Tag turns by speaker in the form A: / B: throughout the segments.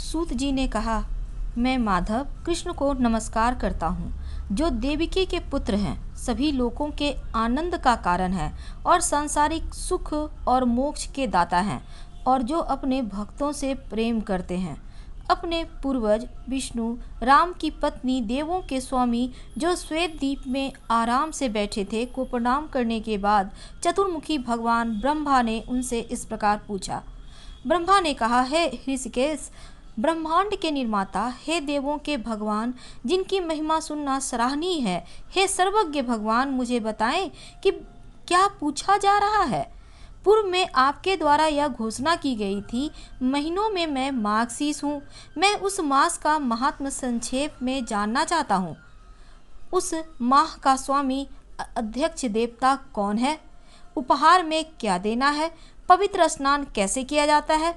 A: सूत जी ने कहा, मैं माधव कृष्ण को नमस्कार करता हूँ, जो देवकी के पुत्र हैं, सभी लोगों के आनंद का कारण है और सांसारिक सुख और मोक्ष के दाता हैं, और जो अपने भक्तों से प्रेम करते हैं। अपने पूर्वज विष्णु राम की पत्नी देवों के स्वामी जो श्वेत द्वीप में आराम से बैठे थे को प्रणाम करने के बाद चतुर्मुखी भगवान ब्रह्मा ने उनसे इस प्रकार पूछा। ब्रह्मा ने कहा, हे ऋषिकेश, ब्रह्मांड के निर्माता, हे देवों के भगवान जिनकी महिमा सुनना सराहनीय है, हे सर्वज्ञ भगवान, मुझे बताएं कि क्या पूछा जा रहा है। पूर्व में आपके द्वारा यह घोषणा की गई थी, महीनों में मैं मार्गशीर्ष हूँ। मैं उस मास का महात्म संक्षेप में जानना चाहता हूँ। उस माह का स्वामी अध्यक्ष देवता कौन है? उपहार में क्या देना है? पवित्र स्नान कैसे किया जाता है?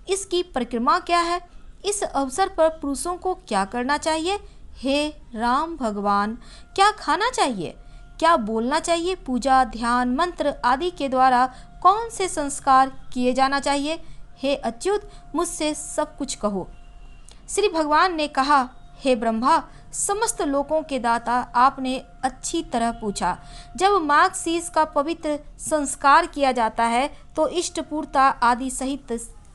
A: इसकी परिक्रमा क्या है? इस अवसर पर पुरुषों को क्या करना चाहिए? हे राम भगवान, क्या खाना चाहिए? क्या बोलना चाहिए? पूजा, ध्यान, मंत्र आदि के द्वारा कौन से संस्कार किए जाना चाहिए? हे अच्युत, मुझसे सब कुछ कहो। श्री भगवान ने कहा, हे ब्रह्मा, समस्त लोकों के दाता, आपने अच्छी तरह पूछा। जब मार्गशीर्ष का पवित्र संस्कार किया जाता है तो इष्ट पूर्ता आदि सहित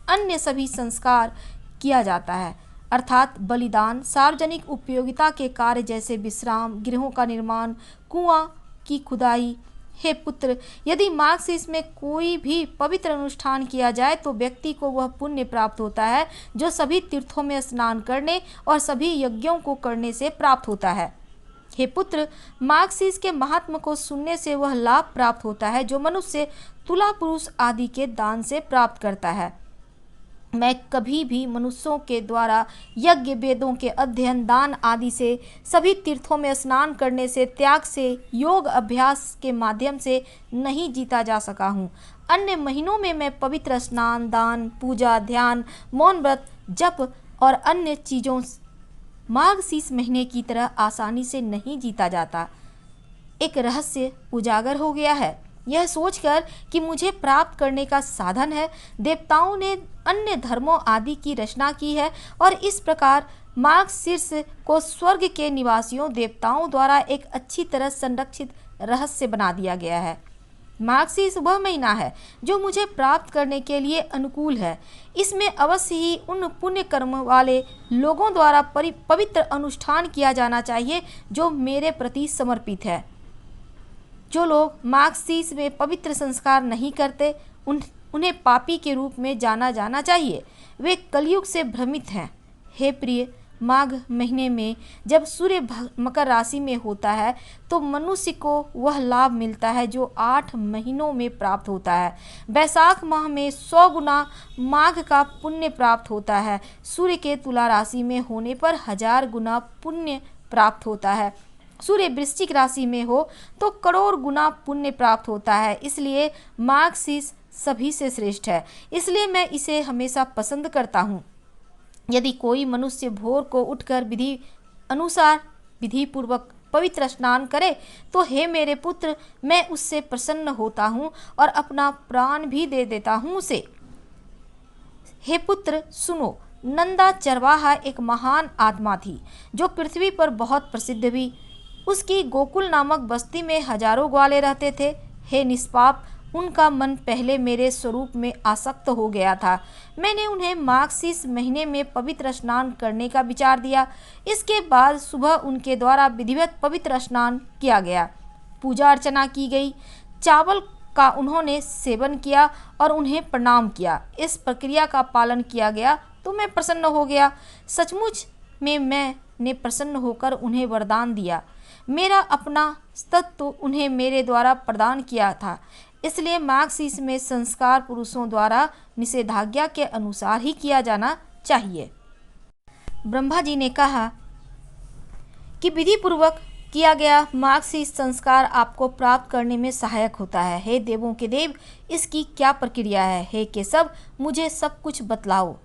A: अन्य सभी संस्कार किया जाता है, अर्थात बलिदान, सार्वजनिक उपयोगिता के कार्य जैसे विश्राम गृहों का निर्माण, कुआं की खुदाई। हे पुत्र, यदि मार्गशीर्ष में कोई भी पवित्र अनुष्ठान किया जाए तो व्यक्ति को वह पुण्य प्राप्त होता है जो सभी तीर्थों में स्नान करने और सभी यज्ञों को करने से प्राप्त होता है। हे पुत्र, मार्गशीर्ष के महात्म को सुनने से वह लाभ प्राप्त होता है जो मनुष्य तुला पुरुष आदि के दान से प्राप्त करता है। मैं कभी भी मनुष्यों के द्वारा यज्ञ, वेदों के अध्ययन, दान आदि से, सभी तीर्थों में स्नान करने से, त्याग से, योग अभ्यास के माध्यम से नहीं जीता जा सका हूँ। अन्य महीनों में मैं पवित्र स्नान, दान, पूजा, ध्यान, मौन व्रत, जप और अन्य चीज़ों मार्गशीर्ष महीने की तरह आसानी से नहीं जीता जाता। एक रहस्य उजागर हो गया है। यह सोचकर कि मुझे प्राप्त करने का साधन है, देवताओं ने अन्य धर्मों आदि की रचना की है और इस प्रकार मार्गशीर्ष को स्वर्ग के निवासियों देवताओं द्वारा एक अच्छी तरह संरक्षित रहस्य बना दिया गया है। मार्गशीर्ष वह महीना है जो मुझे प्राप्त करने के लिए अनुकूल है। इसमें अवश्य ही उन पुण्य कर्म वाले लोगों द्वारा पवित्र अनुष्ठान किया जाना चाहिए जो मेरे प्रति समर्पित है। जो लोग मार्गशीर्ष में पवित्र संस्कार नहीं करते उन्हें पापी के रूप में जाना जाना चाहिए। वे कलयुग से भ्रमित हैं। हे प्रिय, माघ महीने में जब सूर्य मकर राशि में होता है तो मनुष्य को वह लाभ मिलता है जो 8 महीनों में प्राप्त होता है। वैशाख माह में 100 गुना माघ का पुण्य प्राप्त होता है। सूर्य के तुला राशि में होने पर 1000 गुना पुण्य प्राप्त होता है। सूर्य वृश्चिक राशि में हो तो करोड़ गुना पुण्य प्राप्त होता है। इसलिए मार्गशीर्ष सभी से श्रेष्ठ है, इसलिए मैं इसे हमेशा पसंद करता हूँ। यदि कोई मनुष्य भोर को उठकर विधि अनुसार विधि पूर्वक पवित्र स्नान करे तो हे मेरे पुत्र, मैं उससे प्रसन्न होता हूँ और अपना प्राण भी दे देता हूँ उसे। हे पुत्र सुनो, नंदा चरवाहा एक महान आत्मा थी जो पृथ्वी पर बहुत प्रसिद्ध हुई। उसकी गोकुल नामक बस्ती में हजारों ग्वाले रहते थे। हे निष्पाप, उनका मन पहले मेरे स्वरूप में आसक्त हो गया था। मैंने उन्हें मार्गशीर्ष महीने में पवित्र स्नान करने का विचार दिया। इसके बाद सुबह उनके द्वारा विधिवत पवित्र स्नान किया गया, पूजा अर्चना की गई, चावल का उन्होंने सेवन किया और उन्हें प्रणाम किया। इस प्रक्रिया का पालन किया गया तो मैं प्रसन्न हो गया। सचमुच में मैंने प्रसन्न होकर उन्हें वरदान दिया। मेरा अपना तत्व उन्हें मेरे द्वारा प्रदान किया था। इसलिए मार्गशीर्ष में संस्कार पुरुषों द्वारा निषेधाज्ञा के अनुसार ही किया जाना चाहिए। ब्रह्मा जी ने कहा कि विधि पूर्वक किया गया मार्गशीर्ष संस्कार आपको प्राप्त करने में सहायक होता है। हे देवों के देव, इसकी क्या प्रक्रिया है? हे केशव, मुझे सब कुछ बतलाओ।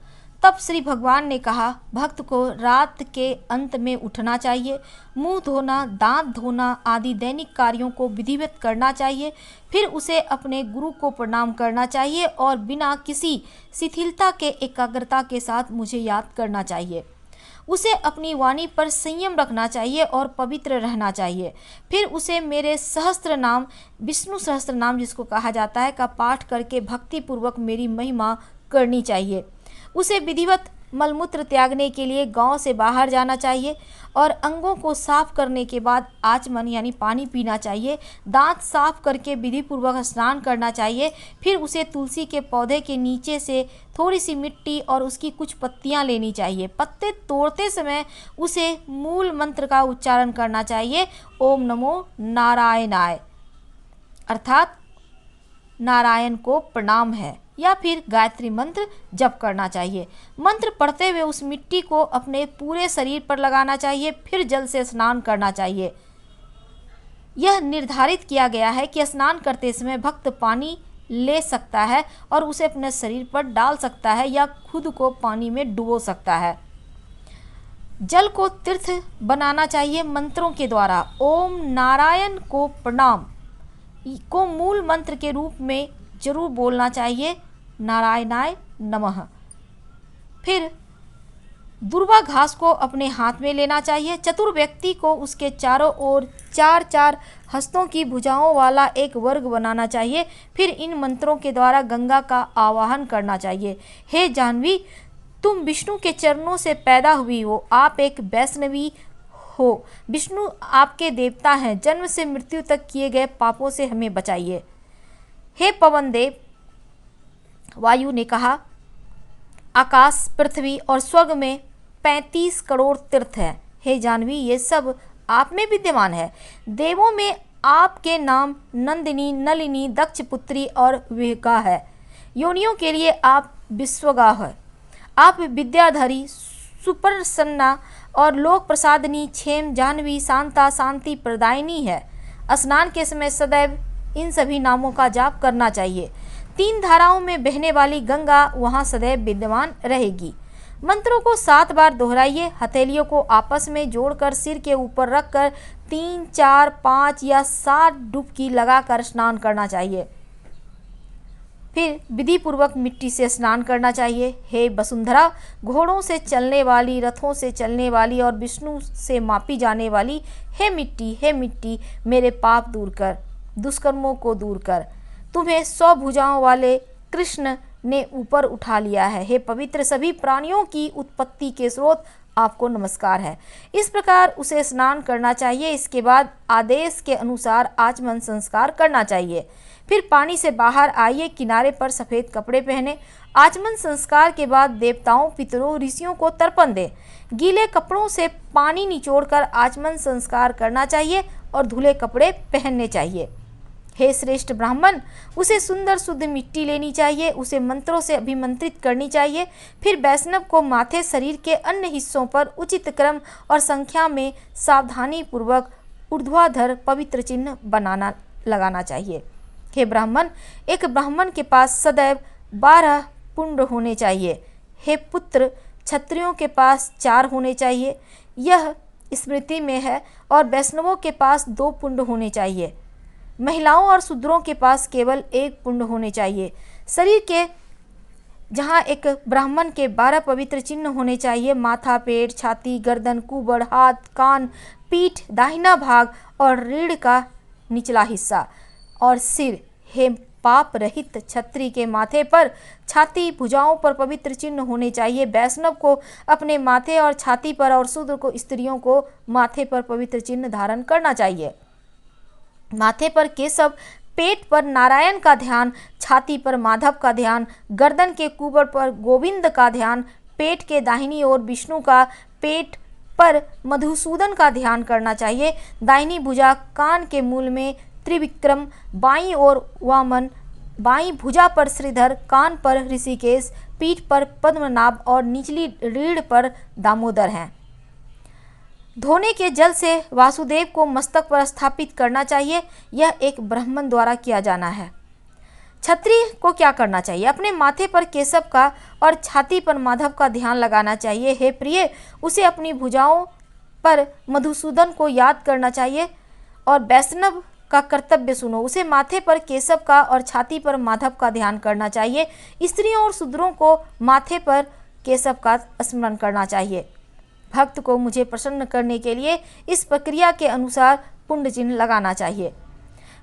A: तब श्री भगवान ने कहा, भक्त को रात के अंत में उठना चाहिए, मुंह धोना, दांत धोना आदि दैनिक कार्यों को विधिवत करना चाहिए। फिर उसे अपने गुरु को प्रणाम करना चाहिए और बिना किसी शिथिलता के एकाग्रता के साथ मुझे याद करना चाहिए। उसे अपनी वाणी पर संयम रखना चाहिए और पवित्र रहना चाहिए। फिर उसे मेरे सहस्त्र नाम, विष्णु सहस्त्र नाम जिसको कहा जाता है, का पाठ करके भक्ति पूर्वक मेरी महिमा करनी चाहिए। उसे विधिवत मलमूत्र त्यागने के लिए गांव से बाहर जाना चाहिए और अंगों को साफ करने के बाद आचमन यानी पानी पीना चाहिए। दांत साफ करके विधि पूर्वक स्नान करना चाहिए। फिर उसे तुलसी के पौधे के नीचे से थोड़ी सी मिट्टी और उसकी कुछ पत्तियां लेनी चाहिए। पत्ते तोड़ते समय उसे मूल मंत्र का उच्चारण करना चाहिए, ओम नमो नारायणाय, अर्थात नारायण को प्रणाम है, या फिर गायत्री मंत्र जप करना चाहिए। मंत्र पढ़ते हुए उस मिट्टी को अपने पूरे शरीर पर लगाना चाहिए। फिर जल से स्नान करना चाहिए। यह निर्धारित किया गया है कि स्नान करते समय भक्त पानी ले सकता है और उसे अपने शरीर पर डाल सकता है या खुद को पानी में डुबो सकता है। जल को तीर्थ बनाना चाहिए मंत्रों के द्वारा। ओम नारायण को प्रणाम को मूल मंत्र के रूप में जरूर बोलना चाहिए, नारायणाय नमः। फिर दुर्वा घास को अपने हाथ में लेना चाहिए। चतुर व्यक्ति को उसके चारों ओर चार चार हस्तों की भुजाओं वाला एक वर्ग बनाना चाहिए। फिर इन मंत्रों के द्वारा गंगा का आवाहन करना चाहिए। हे जाह्नवी, तुम विष्णु के चरणों से पैदा हुई हो, आप एक वैष्णवी हो। विष्णु आपके देवता हैं। जन्म से मृत्यु तक किए गए पापों से हमें बचाइए। हे पवन देव, वायु ने कहा, आकाश, पृथ्वी और स्वर्ग में 35 करोड़ तीर्थ हैं। हे जाह्नवी, ये सब आप में विद्यमान है। देवों में आपके नाम नंदिनी, नलिनी, दक्ष पुत्री और विहगा है। योनियों के लिए आप विश्वगा है। आप विद्याधरी, सुप्रसन्ना और लोक प्रसादनी, क्षेम, जाह्नवी, शांता, शांति प्रदायिनी है। स्नान के समय सदैव इन सभी नामों का जाप करना चाहिए। 3 धाराओं में बहने वाली गंगा वहां सदैव विद्यमान रहेगी। मंत्रों को 7 बार दोहराइए। हथेलियों को आपस में जोड़कर सिर के ऊपर रखकर 3, 4, 5 या 7 डुबकी लगाकर स्नान करना चाहिए। फिर विधि पूर्वक मिट्टी से स्नान करना चाहिए। हे वसुंधरा, घोड़ों से चलने वाली, रथों से चलने वाली और विष्णु से मापी जाने वाली, हे मिट्टी, मेरे पाप दूर कर, दुष्कर्मों को दूर कर। तुम्हें 100 भुजाओं वाले कृष्ण ने ऊपर उठा लिया है। हे पवित्र, सभी प्राणियों की उत्पत्ति के स्रोत, आपको नमस्कार है। इस प्रकार उसे स्नान करना चाहिए। इसके बाद आदेश के अनुसार आचमन संस्कार करना चाहिए। फिर पानी से बाहर आइए, किनारे पर सफ़ेद कपड़े पहने। आचमन संस्कार के बाद देवताओं, पितरों, ऋषियों को तर्पण दें। गीले कपड़ों से पानी निचोड़कर आचमन संस्कार करना चाहिए और धुले कपड़े पहनने चाहिए। हे श्रेष्ठ ब्राह्मण, उसे सुंदर शुद्ध मिट्टी लेनी चाहिए, उसे मंत्रों से अभिमंत्रित करनी चाहिए। फिर वैष्णव को माथे, शरीर के अन्य हिस्सों पर उचित क्रम और संख्या में सावधानी पूर्वक ऊर्ध्वाधर पवित्र चिन्ह लगाना चाहिए। हे ब्राह्मण, एक ब्राह्मण के पास सदैव 12 पुंड होने चाहिए। हे पुत्र, क्षत्रियों के पास 4 होने चाहिए, यह स्मृति में है, और वैष्णवों के पास 2 पुंड होने चाहिए। महिलाओं और शूद्रों के पास केवल 1 पुंड होने चाहिए। शरीर के जहाँ एक ब्राह्मण के 12 पवित्र चिन्ह होने चाहिए। माथा, पेट, छाती, गर्दन, कुबड़, हाथ, कान, पीठ, दाहिना भाग और रीढ़ का निचला हिस्सा और सिर। हे पाप रहित क्षत्रिय के माथे पर, छाती, भुजाओं पर पवित्र चिन्ह होने चाहिए। वैष्णव को अपने माथे और छाती पर और शूद्र को, स्त्रियों को माथे पर पवित्र चिन्ह धारण करना चाहिए। माथे पर केशव, पेट पर नारायण का ध्यान, छाती पर माधव का ध्यान, गर्दन के कुबड़ पर गोविंद का ध्यान, पेट के दाहिनी ओर विष्णु का, पेट पर मधुसूदन का ध्यान करना चाहिए। दाहिनी भुजा कान के मूल में त्रिविक्रम, बाईं ओर वामन, बाईं भुजा पर श्रीधर, कान पर ऋषिकेश, पीठ पर पद्मनाभ और निचली रीढ़ पर दामोदर हैं। धोने के जल से वासुदेव को मस्तक पर स्थापित करना चाहिए। यह एक ब्राह्मण द्वारा किया जाना है। क्षत्रिय को क्या करना चाहिए? अपने माथे पर केशव का और छाती पर माधव का ध्यान लगाना चाहिए। हे प्रिय, उसे अपनी भुजाओं पर मधुसूदन को याद करना चाहिए और वैष्णव का कर्तव्य सुनो। उसे माथे पर केशव का और छाती पर माधव का ध्यान करना चाहिए। स्त्रियों और शूद्रों को माथे पर केशव का स्मरण करना चाहिए। भक्त को मुझे प्रसन्न करने के लिए इस प्रक्रिया के अनुसार पुण्य चिन्ह लगाना चाहिए।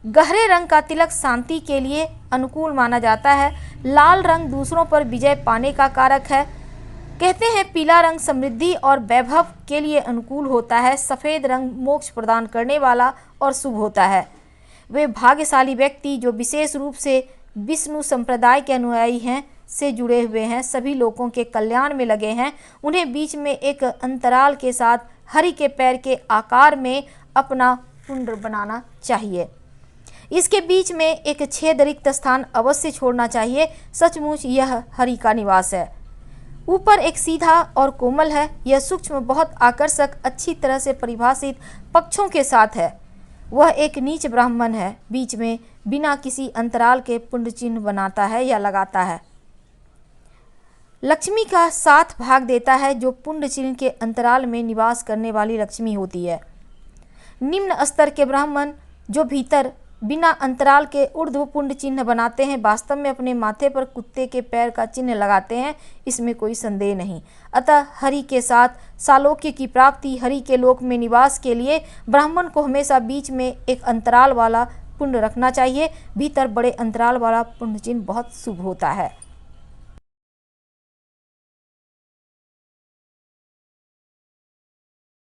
A: गहरे रंग का तिलक शांति के लिए अनुकूल माना जाता है। लाल रंग दूसरों पर विजय पाने का कारक है। कहते हैं पीला रंग समृद्धि और वैभव के लिए अनुकूल होता है। सफ़ेद रंग मोक्ष प्रदान करने वाला और शुभ होता है। वे भाग्यशाली व्यक्ति जो विशेष रूप से विष्णु संप्रदाय के अनुयायी हैं से जुड़े हुए हैं, सभी लोगों के कल्याण में लगे हैं, उन्हें बीच में एक अंतराल के साथ हरि के पैर के आकार में अपना कुंड बनाना चाहिए। इसके बीच में एक छेद रिक्त स्थान अवश्य छोड़ना चाहिए। सचमुच यह हरि का निवास है। ऊपर एक सीधा और कोमल है। यह सूक्ष्म, बहुत आकर्षक, अच्छी तरह से परिभाषित पक्षों के साथ है। वह एक नीच ब्राह्मण है। बीच में बिना किसी अंतराल के पुण्य चिन्ह बनाता है या लगाता है। लक्ष्मी का साथ भाग देता है, जो पुण्य चिन्ह के अंतराल में निवास करने वाली लक्ष्मी होती है। निम्न स्तर के ब्राह्मण जो भीतर बिना अंतराल के ऊर्ध्व पुण्य चिन्ह बनाते हैं, वास्तव में अपने माथे पर कुत्ते के पैर का चिन्ह लगाते हैं, इसमें कोई संदेह नहीं। अतः हरि के साथ सालोक्य की प्राप्ति, हरि के लोक में निवास के लिए ब्राह्मण को हमेशा बीच में एक अंतराल वाला पुण्य रखना चाहिए। भीतर बड़े अंतराल वाला पुण्य चिन्ह बहुत शुभ होता है।